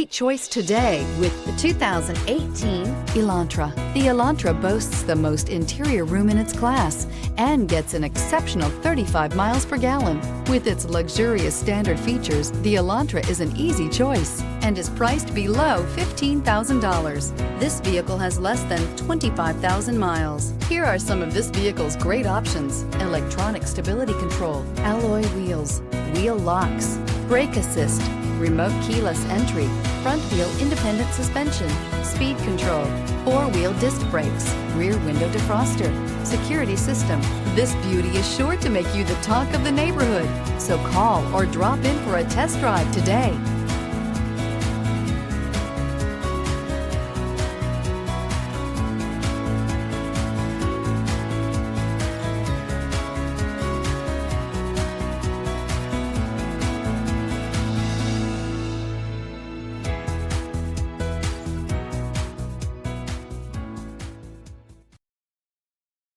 Great choice today with the 2018 Elantra. The Elantra boasts the most interior room in its class and gets an exceptional 35 miles per gallon. With its luxurious standard features, the Elantra is an easy choice and is priced below $15,000. This vehicle has less than 25,000 miles. Here are some of this vehicle's great options: electronic stability control, alloy wheels, wheel locks, brake assist, remote keyless entry, front wheel independent suspension, speed control, four-wheel disc brakes, rear window defroster, security system. This beauty is sure to make you the talk of the neighborhood. So call or drop in for a test drive today.